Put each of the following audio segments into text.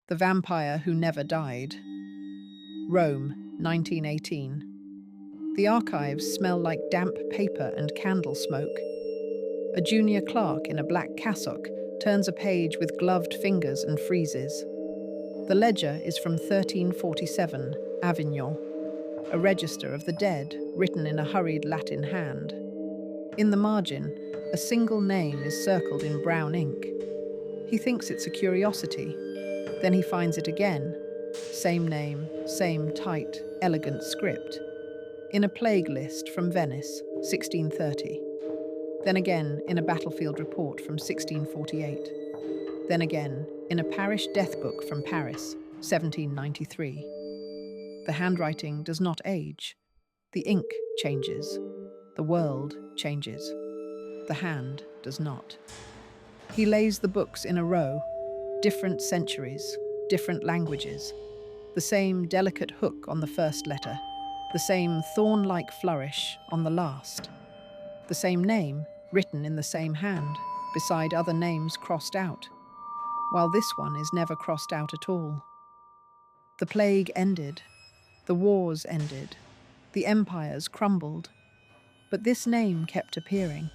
The Vampire Who Never Died. Rome, 1918. The archives smell like damp paper and candle smoke. A junior clerk in a black cassock turns a page with gloved fingers and freezes. The ledger is from 1347, Avignon, a register of the dead written in a hurried Latin hand. In the margin, a single name is circled in brown ink. He thinks it's a curiosity. Then he finds it again. Same name, same tight, elegant script. In a plague list from Venice, 1630. Then again in a battlefield report from 1648. Then again in a parish death book from Paris, 1793. The handwriting does not age. The ink changes. The world changes. The hand does not. He lays the books in a row, different centuries, different languages, the same delicate hook on the first letter, the same thorn-like flourish on the last, the same name written in the same hand, beside other names crossed out, while this one is never crossed out at all. The plague ended, the wars ended, the empires crumbled, but this name kept appearing,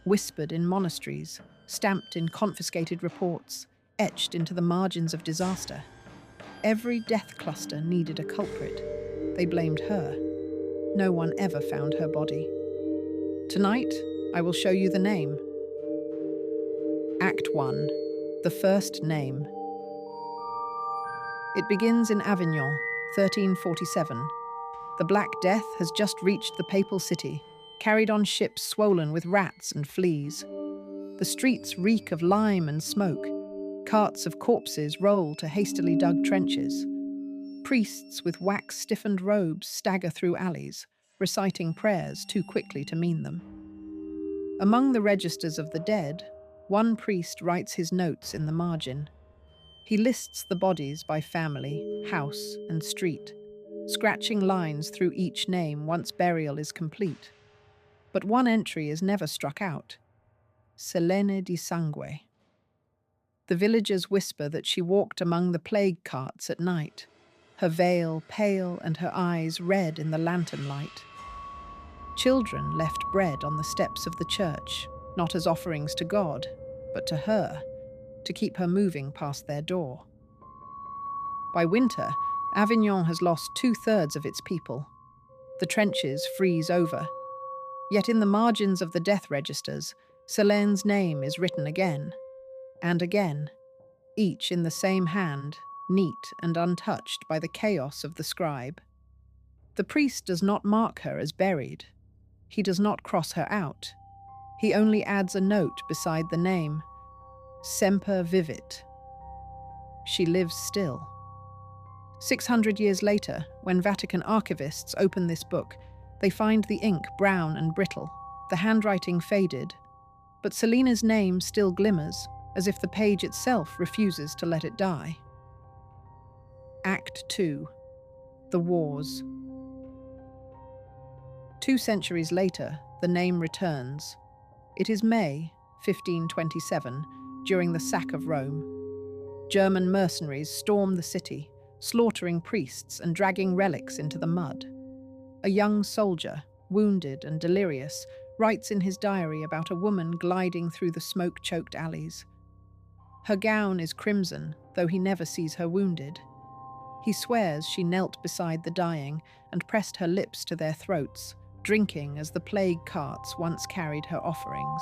whispered in monasteries, stamped in confiscated reports, etched into the margins of disaster. Every death cluster needed a culprit. They blamed her. No one ever found her body. Tonight, I will show you the name. Act 1. The first name. It begins in Avignon, 1347. The Black Death has just reached the papal city, carried on ships swollen with rats and fleas. The streets reek of lime and smoke. Carts of corpses roll to hastily dug trenches. Priests with wax-stiffened robes stagger through alleys, reciting prayers too quickly to mean them. Among the registers of the dead, one priest writes his notes in the margin. He lists the bodies by family, house, and street, scratching lines through each name once burial is complete. But one entry is never struck out. Selene di Sangue. The villagers whisper that she walked among the plague carts at night, her veil pale and her eyes red in the lantern light. Children left bread on the steps of the church, not as offerings to God, but to her, to keep her moving past their door. By winter, Avignon has lost 2/3 of its people. The trenches freeze over. Yet in the margins of the death registers, Selene's name is written again and again, each in the same hand, neat and untouched by the chaos of the scribe. The priest does not mark her as buried. He does not cross her out. He only adds a note beside the name, Semper Vivit. She lives still. 600 years later, when Vatican archivists open this book, they find the ink brown and brittle, the handwriting faded, but Selene's name still glimmers, as if the page itself refuses to let it die. Act 2. The Wars. 2 centuries later, the name returns. It is May, 1527, during the sack of Rome. German mercenaries storm the city, slaughtering priests and dragging relics into the mud. A young soldier, wounded and delirious, writes in his diary about a woman gliding through the smoke-choked alleys. Her gown is crimson, though he never sees her wounded. He swears she knelt beside the dying and pressed her lips to their throats, drinking as the plague carts once carried her offerings.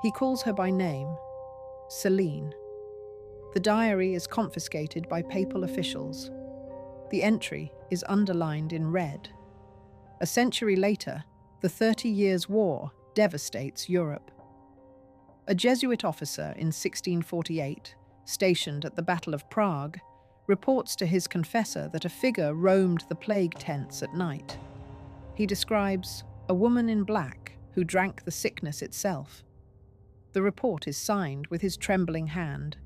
He calls her by name, Selene. The diary is confiscated by papal officials. The entry is underlined in red. A century later, the 30 Years' War devastates Europe. A Jesuit officer in 1648, stationed at the Battle of Prague, reports to his confessor that a figure roamed the plague tents at night. He describes a woman in black who drank the sickness itself. The report is signed with his trembling hand,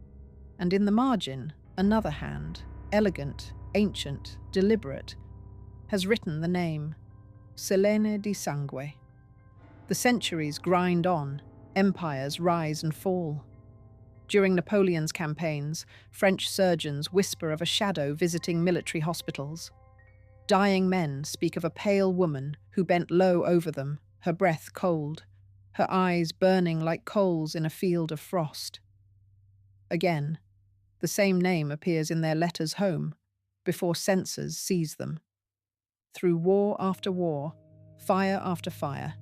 and in the margin, another hand, elegant, ancient, deliberate, has written the name, Selene di Sangue. The centuries grind on, empires rise and fall. During Napoleon's campaigns, French surgeons whisper of a shadow visiting military hospitals. Dying men speak of a pale woman who bent low over them, her breath cold, her eyes burning like coals in a field of frost. Again, the same name appears in their letters home, before censors seize them. Through war after war, fire after fire,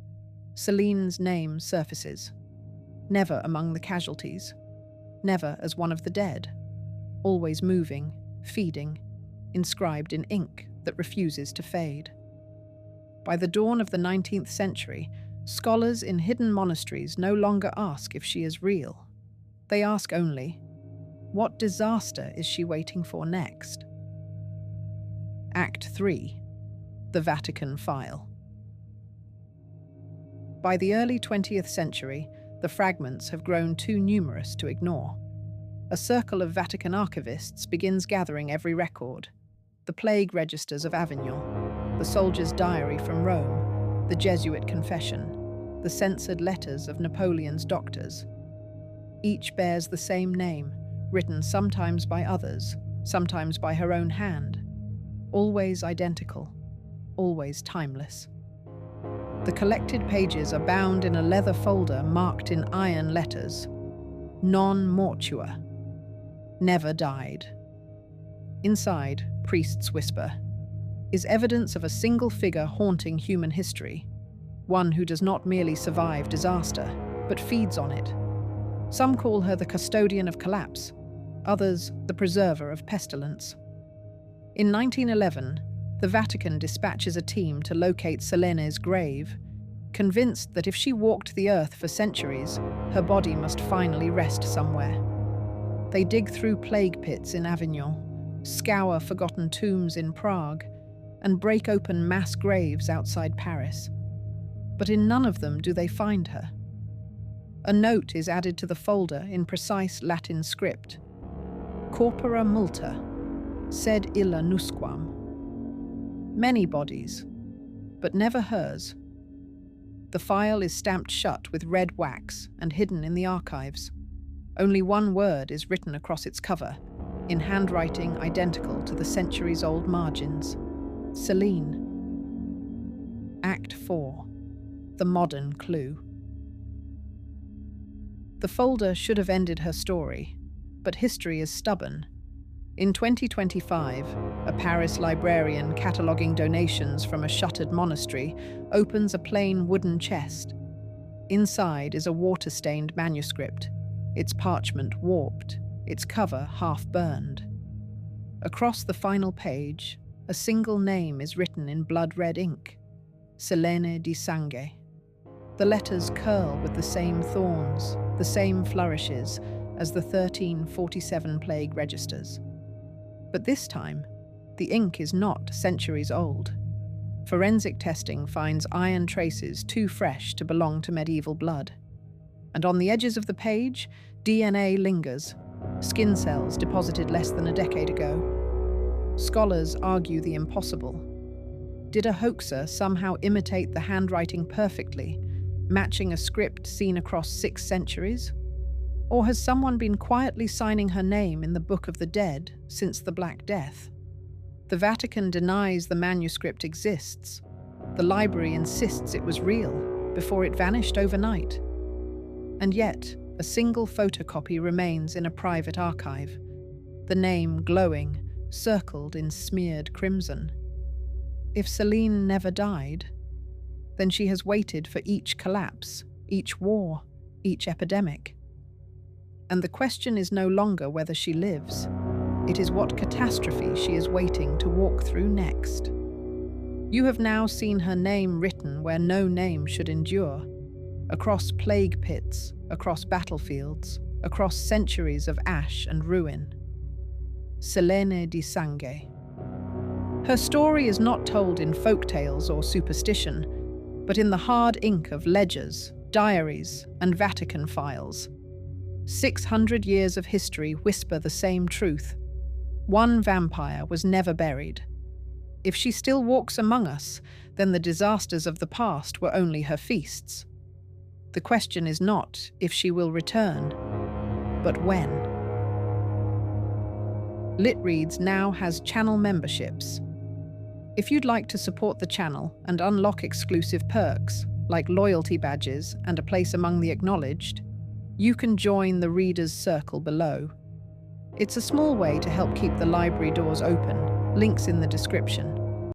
Selene's name surfaces, never among the casualties, never as one of the dead, always moving, feeding, inscribed in ink that refuses to fade. By the dawn of the 19th century, scholars in hidden monasteries no longer ask if she is real. They ask only, what disaster is she waiting for next? Act 3. The Vatican File. By the early 20th century, the fragments have grown too numerous to ignore. A circle of Vatican archivists begins gathering every record: the plague registers of Avignon, the soldier's diary from Rome, the Jesuit confession, the censored letters of Napoleon's doctors. Each bears the same name, written sometimes by others, sometimes by her own hand, always identical, always timeless. The collected pages are bound in a leather folder marked in iron letters, non mortua, never died. Inside, priests whisper, is evidence of a single figure haunting human history, one who does not merely survive disaster, but feeds on it. Some call her the custodian of collapse, others the preserver of pestilence. In 1911, the Vatican dispatches a team to locate Selene's grave, convinced that if she walked the earth for centuries, her body must finally rest somewhere. They dig through plague pits in Avignon, scour forgotten tombs in Prague, and break open mass graves outside Paris. But in none of them do they find her. A note is added to the folder in precise Latin script. Corpora multa, sed illa nusquam. Many bodies, but never hers. The file is stamped shut with red wax and hidden in the archives. Only one word is written across its cover, in handwriting identical to the centuries-old margins: Selene. Act 4. The Modern Clue. The folder should have ended her story, but history is stubborn. In 2025, a Paris librarian cataloguing donations from a shuttered monastery opens a plain wooden chest. Inside is a water-stained manuscript, its parchment warped, its cover half-burned. Across the final page, a single name is written in blood-red ink: Selene di Sangue. The letters curl with the same thorns, the same flourishes as the 1347 plague registers. But this time, the ink is not centuries old. Forensic testing finds iron traces too fresh to belong to medieval blood. And on the edges of the page, DNA lingers, skin cells deposited less than a decade ago. Scholars argue the impossible. Did a hoaxer somehow imitate the handwriting perfectly, matching a script seen across 6 centuries? Or has someone been quietly signing her name in the Book of the Dead since the Black Death? The Vatican denies the manuscript exists. The library insists it was real before it vanished overnight. And yet, a single photocopy remains in a private archive, the name glowing, circled in smeared crimson. If Selene never died, then she has waited for each collapse, each war, each epidemic. And the question is no longer whether she lives. It is what catastrophe she is waiting to walk through next. You have now seen her name written where no name should endure, across plague pits, across battlefields, across centuries of ash and ruin. Selene di Sangue. Her story is not told in folktales or superstition, but in the hard ink of ledgers, diaries, and Vatican files. 600 years of history whisper the same truth. One vampire was never buried. If she still walks among us, then the disasters of the past were only her feasts. The question is not if she will return, but when? LitReads now has channel memberships. If you'd like to support the channel and unlock exclusive perks, like loyalty badges and a place among the acknowledged, you can join the Reader's Circle below. It's a small way to help keep the library doors open, links in the description.